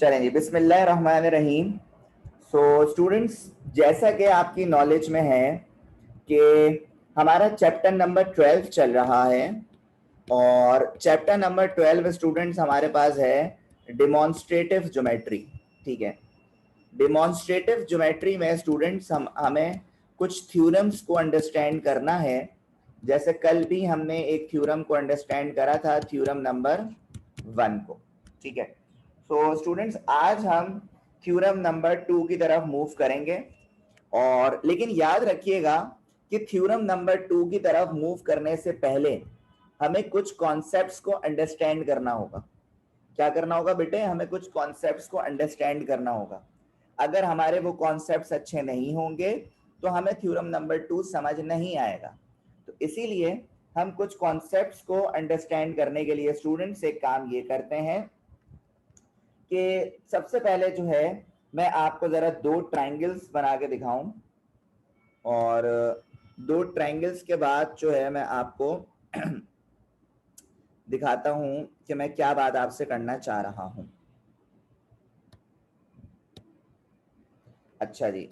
चलें जी, बिस्मिल्लाहिर्रहमानिर्रहीम। So students, जैसा कि आपकी नॉलेज में है कि हमारा चैप्टर नंबर 12 चल रहा है और चैप्टर नंबर 12 स्टूडेंट्स हमारे पास है डिमॉन्स्ट्रेटिव ज्योमेट्री। ठीक है, डिमॉन्स्ट्रेटिव ज्योमेट्री में स्टूडेंट्स हमें कुछ थ्योरम्स को अंडरस्टैंड करना है। जैसे कल भी हमने एक थ्योरम को अंडरस्टैंड करा था, थ्योरम नंबर 1 को। ठीक है, तो स्टूडेंट्स आज हम थ्योरम नंबर 2 की तरफ मूव करेंगे। और लेकिन याद रखिएगा कि थ्योरम नंबर 2 की तरफ मूव करने से पहले हमें कुछ कॉन्सेप्ट्स को अंडरस्टैंड करना होगा। क्या करना होगा बेटे? हमें कुछ कॉन्सेप्ट्स को अंडरस्टैंड करना होगा। अगर हमारे वो कॉन्सेप्ट्स अच्छे नहीं होंगे तो हमें थ्योरम नंबर 2 समझ नहीं आएगा। तो इसीलिए हम कुछ कॉन्सेप्ट्स को अंडरस्टैंड करने के लिए स्टूडेंट्स एक काम ये करते हैं कि सबसे पहले जो है मैं आपको जरा दो ट्रायंगल्स बना के दिखाऊं और दो ट्रायंगल्स के बाद जो है मैं आपको दिखाता हूं कि मैं क्या बात आपसे करना चाह रहा हूं। अच्छा जी,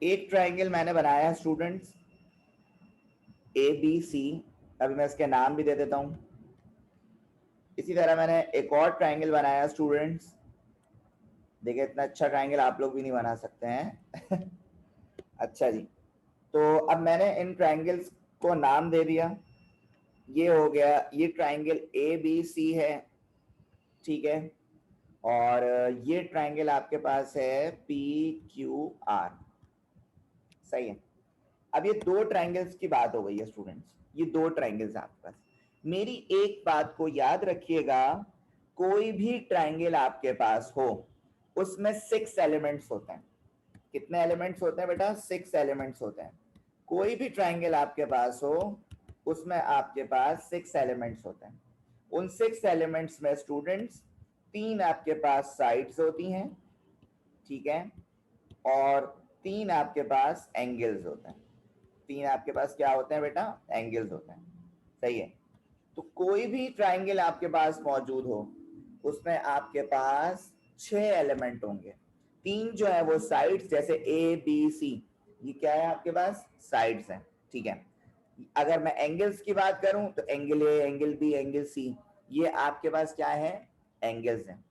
एक ट्रायंगल मैंने बनाया स्टूडेंट्स ABC। अभी मैं इसके नाम भी दे देता हूं। इसी तरह मैंने एक और ट्रायंगल बनाया स्टूडेंट्स। देखिए, इतना अच्छा ट्रायंगल आप लोग भी नहीं बना सकते हैं। अच्छा जी, तो अब मैंने इन ट्रायंगल्स को नाम दे दिया। ये हो गया, ये ट्रायंगल ABC है। ठीक है, और ये ट्रायंगल आपके पास है PQR। सही है। अब ये दो ट्रायंगल्स की बात हो गई है स्टूडेंट्स, ये दो ट्रायंगल्स आपके पास। मेरी एक बात को याद रखिएगा, कोई भी ट्रायंगल आपके पास हो उसमें 6 एलिमेंट्स होते हैं। कितने एलिमेंट्स होते हैं बेटा? 6 एलिमेंट्स होते हैं। कोई भी ट्रायंगल आपके पास हो उसमें आपके पास 6 एलिमेंट्स होते हैं। उन 6 एलिमेंट्स में स्टूडेंट्स 3 आपके पास साइड्स होती हैं। ठीक है, और 3 आपके पास एंगल्स होते हैं। 3 आपके पास क्या होते हैं बेटा? एंगल्स होते हैं। सही है। तो कोई भी ट्रायंगल आपके पास मौजूद हो उसमें आपके पास 6 एलिमेंट होंगे। 3 जो है वो साइड्स, जैसे ABC, ये क्या है आपके पास? साइड्स हैं। ठीक है, अगर मैं एंगल्स की बात करूं तो angle A, angle B, angle C, ये आपके पास क्या है? एंगल्स हैं।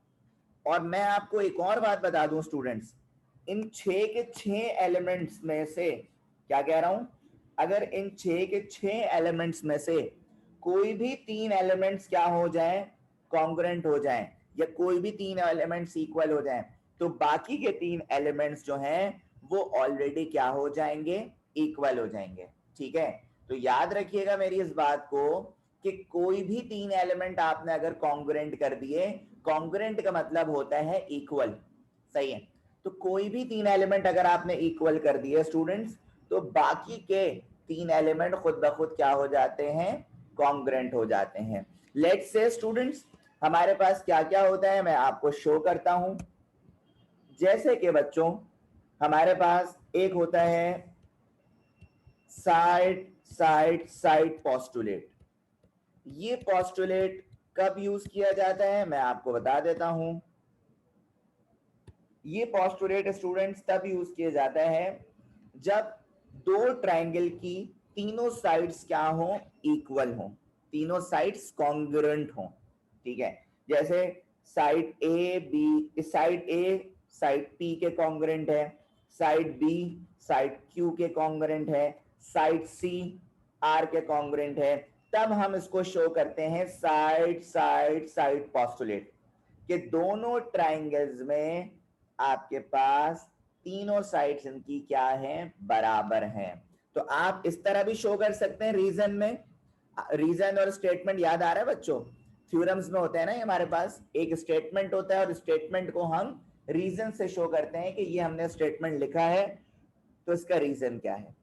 और मैं आपको एक और बात बता दूं स्टूडेंट्स, इन 6 के 6 एलिमेंट्स में से, क्या कह रहा हूं, अगर इन 6 के 6 एलिमेंट्स में से कोई भी 3 एलिमेंट्स क्या हो जाए? कॉन्ग्रुएंट हो जाएं, या कोई भी 3 एलिमेंट्स इक्वल हो जाएं, तो बाकी के 3 एलिमेंट्स जो हैं वो ऑलरेडी क्या हो जाएंगे? इक्वल हो जाएंगे। ठीक है, तो याद रखिएगा मेरी इस बात को कि कोई भी 3 एलिमेंट आपने अगर कॉन्ग्रुएंट कर दिए, कॉन्ग्रुएंट का मतलब होता है इक्वल। सही है, तो कोई भी 3 एलिमेंट अगर आपने इक्वल कर दिए स्टूडेंट्स, तो बाकी के 3 एलिमेंट खुद ब खुद क्या हो जाते हैं? कॉन्ग्रुएंट हो जाते हैं। लेट्स से स्टूडेंट्स हमारे पास क्या क्या होता है मैं आपको शो करता हूं। जैसे कि बच्चों हमारे पास एक होता है साइड साइड साइड पोस्टुलेट। ये पोस्टुलेट कब यूज किया जाता है मैं आपको बता देता हूं। ये पोस्टुलेट स्टूडेंट्स तब यूज किया जाता है जब दो ट्रायंगल की तीनों साइड्स क्या हो? इक्वल हो, तीनों साइड्स कॉन्ग्रुएंट हो। ठीक है, जैसे side A B, side A side P के कॉन्ग्रुएंट है, साइड बी साइड क्यू के कॉन्ग्रुएंट है, साइड सी आर के कॉन्ग्रुएंट है, तब हम इसको शो करते हैं साइड साइड साइड पोस्टुलेट कि दोनों ट्रायंगल्स में आपके पास तीनों साइड्स इनकी क्या हैं? बराबर हैं। तो आप इस तरह भी शो कर सकते हैं रीजन में। रीजन और स्टेटमेंट याद आ रहा है बच्चों? थ्योरम्स में होते हैं ना, हमारे पास एक स्टेटमेंट होता है और स्टेटमेंट को हम रीजन से शो करते हैं कि ये हमने स्टेटमेंट लिखा है तो इसका रीजन क्या है।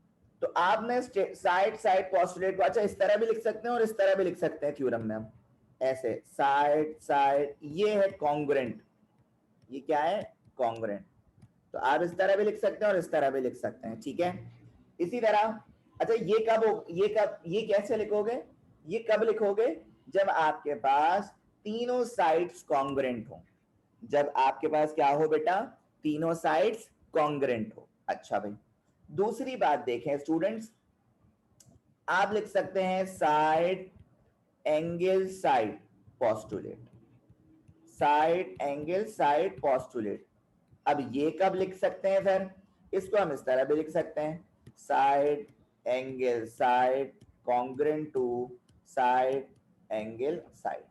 तो आपने साइड साइड पोस्टुलेट को अच्छा इस तरह भी लिख सकते हैं और इस तरह भी लिख सकते हैं थ्योरम में हम ऐसे साइड साइड, ये है कॉन्ग्रुएंट, ये क्या है? कॉन्ग्रुएंट। तो आप इस तरह भी लिख सकते हैं और इस तरह भी लिख सकते हैं। ठीक है, इसी तरह अच्छा ये कब ये कैसे लिखोगे? ये कब लिखोगे? जब आपके पास तीनों साइड्स कॉन्ग्रेंट हो। जब आपके पास क्या हो बेटा, तीनों साइड्स कॉन्ग्रेंट हो। अच्छा भाई, दूसरी बात देखें स्टूडेंट्स, आप लिख सकते हैं side angle side postulate, side angle side postulate. अब ये कब लिख सकते हैं सर, इसको हम इस तरह भी लिख सकते हैं, side angle side congruent to side angle side.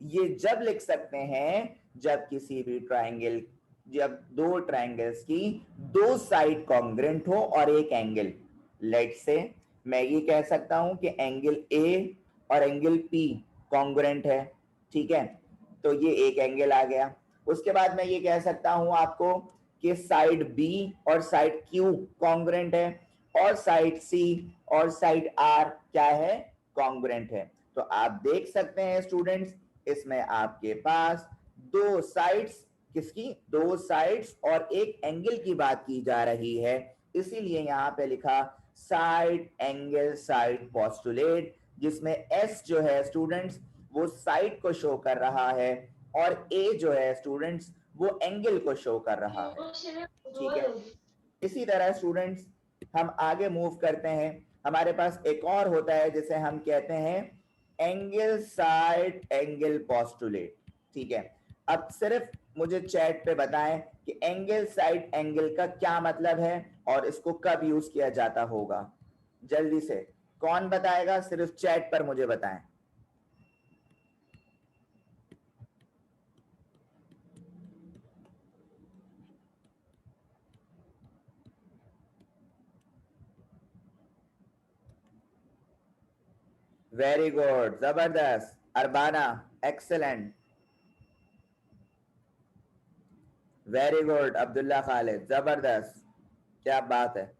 ये जब लिख सकते हैं जब किसी भी ट्राइंगल, जब दो ट्राइंगल्स की दो साइड कॉन्ग्रेंट हो और एक एंगल, लेट से मैं ये कह सकता हूं कि एंगल ए और एंगल पी कॉन्ग्रेंट है, ठीक है, तो ये एक एंगल आ गया। उसके बाद मैं ये कह सकता हूं आपको कि साइड बी और साइड क्यू कॉन्ग्रेंट है, और साइड सी और साइड आर क्या है, कॉन्ग्रेंट है। तो आप देख सकते हैं स्टूडेंट्स, इसमें आपके पास दो साइड्स, किसकी, दो साइड्स और एक एंगल की बात की जा रही है, इसीलिए यहां पे लिखा साइड एंगल साइड पोस्टुलेट, जिसमें एस जो है स्टूडेंट्स वो साइड को शो कर रहा है और ए जो है स्टूडेंट्स वो एंगल को शो कर रहा है, ठीक है। इसी तरह स्टूडेंट्स हम आगे मूव करते हैं, हमारे पास एक और होता है जिसे हम कहते हैं एंगल साइड एंगल पोस्टुलेट, ठीक है। अब सिर्फ मुझे चैट पे बताएं कि एंगल साइड एंगल का क्या मतलब है और इसको कब यूज किया जाता होगा, जल्दी से कौन बताएगा, सिर्फ चैट पर मुझे बताएं। वेरी गुड, जबरदस्त, Albanna excellent, very good, Abdullah Khalid जबरदस्त, क्या बात है।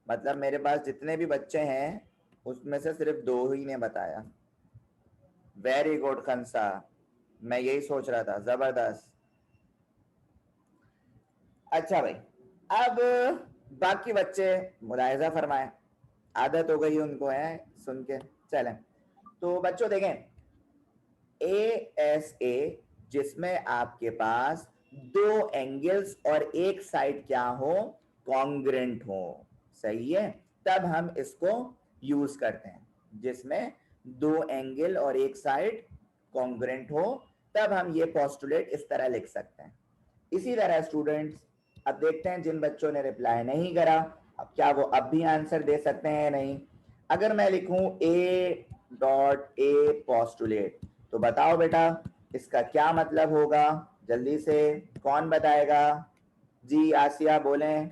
मतलब मेरे पास जितने भी बच्चे हैं उसमें से सिर्फ दो ही ने बताया, वेरी गुड खंसा, मैं यही सोच रहा था, जबरदस्त। अच्छा भाई, अब बाकी बच्चे मुलाहिजा फरमाएं, आदत हो गई उनको है सुन के, चलें। तो बच्चों देखें, ए एस ए जिसमें आपके पास दो एंगल्स और एक साइड क्या हो, कॉन्ग्रेंट हो, सही है, तब हम इसको यूज करते हैं। जिसमें दो एंगल और एक साइड कॉन्ग्रेंट हो तब हम ये पोस्टुलेट इस तरह लिख सकते हैं। इसी तरह स्टूडेंट्स, अब देखते हैं जिन बच्चों ने रिप्लाई नहीं करा, अब क्या वो अब भी आंसर दे सकते हैं या नहीं। अगर मैं लिखूं ए डॉट ए पोस्टुलेट, तो बताओ बेटा इसका क्या मतलब होगा, जल्दी से कौन बताएगा, जी आसिया बोलें।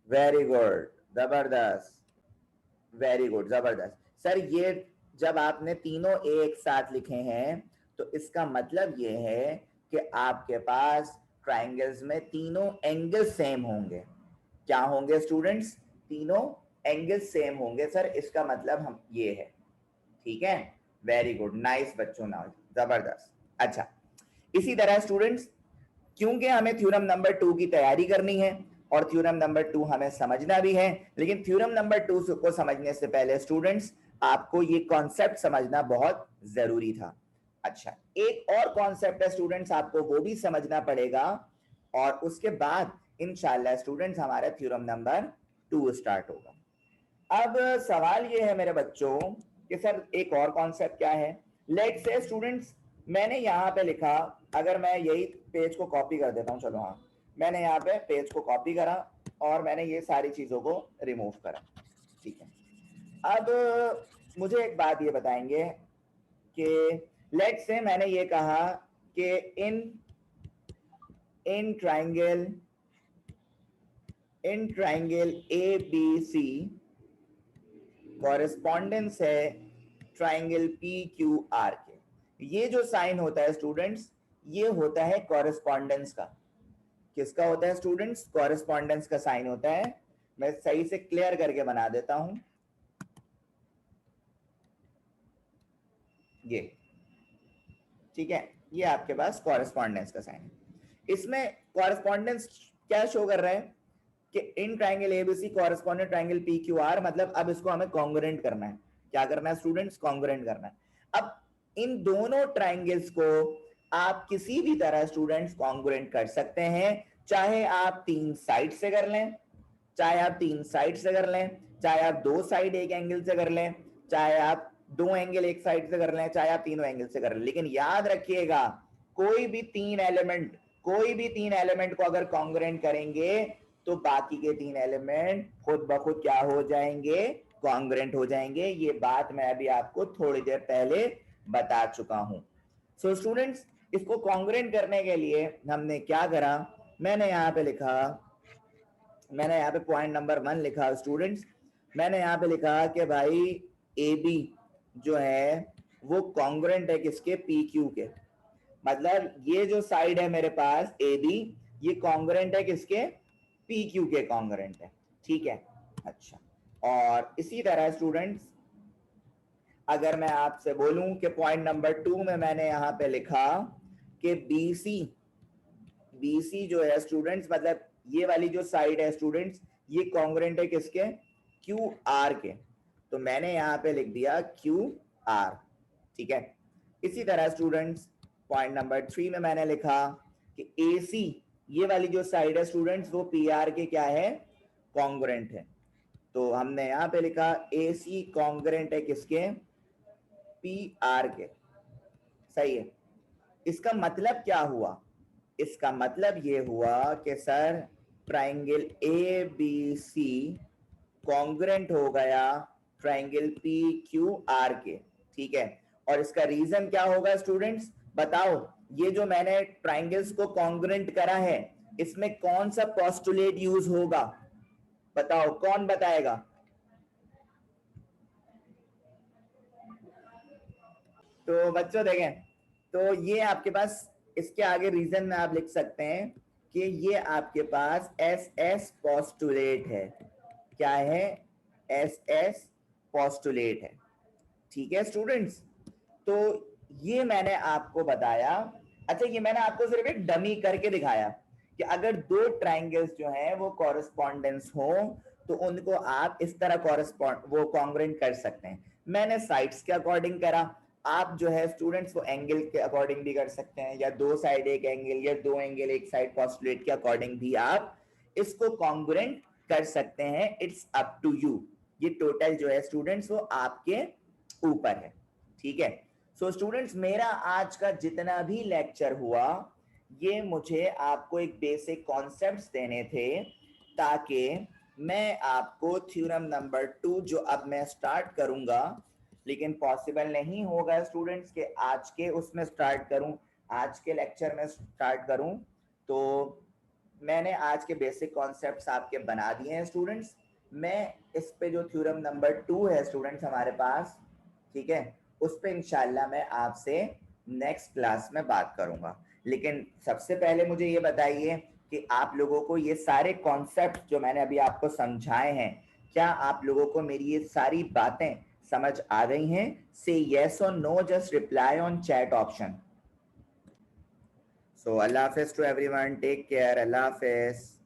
वेरी गुड, जबरदस्त, वेरी गुड, जबरदस्त सर। ये जब आपने तीनों एक साथ लिखे हैं तो इसका मतलब ये है कि आपके पास ट्राइंगल्स में तीनों एंगल सेम होंगे। क्या होंगे स्टूडेंट्स, तीनों एंगल सेम होंगे सर, इसका मतलब हम ये है, ठीक है। वेरी गुड, नाइस बच्चों, ना जबरदस्त। अच्छा, इसी तरह स्टूडेंट्स, क्योंकि हमें थ्योरम नंबर 2 की तैयारी करनी है और थ्योरम नंबर 2 हमें समझना भी है, लेकिन थ्योरम नंबर 2 को समझने से पहले स्टूडेंट्स आपको ये कॉन्सेप्ट समझना बहुत जरूरी था। अच्छा, एक और कॉन्सेप्ट है स्टूडेंट्स, आपको वो भी समझना पड़ेगा और उसके बाद इंशाल्लाह स्टूडेंट्स हमारा थ्योरम नंबर 2 स्टार्ट होगा। अब सवाल ये है मेरे बच्चों कि सर एक और कॉन्सेप्ट क्या है। लेट्स से स्टूडेंट्स, मैंने यहाँ पे लिखा, अगर मैं यही पेज को कॉपी कर देता हूँ, चलो हाँ, मैंने यहाँ पे पेज को कॉपी करा और मैंने ये सारी चीजों को रिमूव करा, ठीक है। अब मुझे एक बात ये बताएंगे कि लेट्स से मैंने ये कहा कि in triangle A B C correspondence है ट्राइंगल पी क्यू आर के। ये जो साइन होता है स्टूडेंट्स, ये होता है कॉरेस्पॉन्डेंस का। किसका होता है स्टूडेंट्स, कॉरेस्पॉन्डेंस का साइन होता है। मैं सही से क्लियर करके बना देता हूं, ये ठीक है, ये आपके पास कॉरेस्पॉन्डेंस का साइन है। इसमें कॉरेस्पॉन्डेंस क्या शो कर रहा है कि in triangle ABC correspondent triangle P Q are, मतलब अब इसको हमें कॉन्ग्रुएंट करना है। क्या करना है स्टूडेंट्स? कॉन्ग्रुएंट करना है। अब इन दोनों ट्राइंगल्स को आप किसी भी तरह स्टूडेंट्स कॉन्ग्रुएंट कर सकते हैं, चाहे आप 3 साइड से कर लें, चाहे आप 3 साइड से कर लें, चाहे आप 2 साइड एक एंगल से कर लें, चाहे आप 2 एंगल एक साइड से कर लें, चाहे आप तीनों एंगल से कर लें। लेकिन याद रखिएगा कोई भी 3 एलिमेंट को अगर कॉन्ग्रुएंट करेंगे तो बाकी के 3 एलिमेंट खुद ब खुद क्या हो जाएंगे? कॉन्ग्रुएंट हो जाएंगे। ये बात मैं अभी आपको थोड़ी देर पहले बता चुका हूं। सो स्टूडेंट्स, इसको कॉन्ग्रुएंट करने के लिए हमने क्या करा, मैंने यहाँ पे पॉइंट नंबर 1 लिखा स्टूडेंट्स। मैंने यहाँ पे लिखा कि भाई ए बी जो है वो कॉन्ग्रुएंट है किसके? पी क्यू के। मतलब ये जो साइड है मेरे पास ए बी, ये कॉन्ग्रुएंट है किसके? पी क्यू के कॉन्ग्रुएंट है। ठीक है, अच्छा। और इसी तरह स्टूडेंट्स अगर मैं आपसे बोलूं कि पॉइंट नंबर 2 में मैंने यहाँ पे लिखा कि BC जो है स्टूडेंट्स, मतलब ये वाली जो साइड है स्टूडेंट्स, ये कॉन्ग्रुएंट है किसके? QR के। तो मैंने यहाँ पे लिख दिया QR। ठीक है, इसी तरह स्टूडेंट्स पॉइंट नंबर 3 में मैंने लिखा कि AC ये वाली जो साइड है स्टूडेंट्स वो PR के क्या है? कॉन्ग्रुएंट है। तो हमने यहाँ पे लिखा AC कॉन्ग्रुएंट है किसके? PR के। सही है। इसका मतलब क्या हुआ? इसका मतलब ये हुआ कि सर ट्राइंगल ABC कॉन्ग्रुएंट हो गया ट्राइंगल PQR के। ठीक है, और इसका रीजन क्या होगा स्टूडेंट्स? बताओ, ये जो मैंने ट्राइंगल्स को कॉन्ग्रुएंट करा है इसमें कौन सा पोस्टुलेट यूज होगा? बताओ, कौन बताएगा? तो बच्चों देखें, तो ये आपके पास इसके आगे रीजन में आप लिख सकते हैं कि ये आपके पास SS पोस्टुलेट है। क्या है? SS पोस्टुलेट है। ठीक है स्टूडेंट्स, तो ये मैंने आपको बताया। अच्छा, ये मैंने आपको सिर्फ एक डमी करके दिखाया कि अगर 2 ट्राइंगल्स जो हैं वो कॉरेस्पॉन्डेंस हो तो उनको आप इस तरह वो कॉन्ग्रुएंट कर सकते हैं। मैंने साइड्स के अकॉर्डिंग करा, आप जो है स्टूडेंट्स वो एंगल के अकॉर्डिंग भी कर सकते हैं, या 2 साइड एक एंगल या 2 एंगल एक साइड पोस्टुलेट के अकॉर्डिंग भी आप इसको कॉन्ग्रुएंट कर सकते हैं। It's up to you. ये टोटल जो है स्टूडेंट्स वो आपके ऊपर है। ठीक है, सो स्टूडेंट्स मेरा आज का जितना भी लेक्चर हुआ ये मुझे आपको एक बेसिक कॉन्सेप्ट्स देने थे ताकि मैं आपको थ्योरम नंबर 2 जो अब मैं स्टार्ट करूंगा, लेकिन पॉसिबल नहीं होगा स्टूडेंट्स के आज के उसमें स्टार्ट करूं, आज के लेक्चर में स्टार्ट करूं। तो मैंने आज के बेसिक कॉन्सेप्ट्स आपके बना दिए हैं स्टूडेंट्स। मैं इस पे जो थ्योरम नंबर 2 है स्टूडेंट्स हमारे पास, ठीक है, उस पे इंशाल्लाह मैं आपसे नेक्स्ट क्लास में बात करूंगा। लेकिन सबसे पहले मुझे ये बताइए कि आप लोगों को ये सारे कॉन्सेप्ट जो मैंने अभी आपको समझाए हैं, क्या आप लोगों को मेरी ये सारी बातें समझ आ गई हैं? से yes or no, just reply on chat option. So Allah Hafiz to everyone, take care, Allah Hafiz.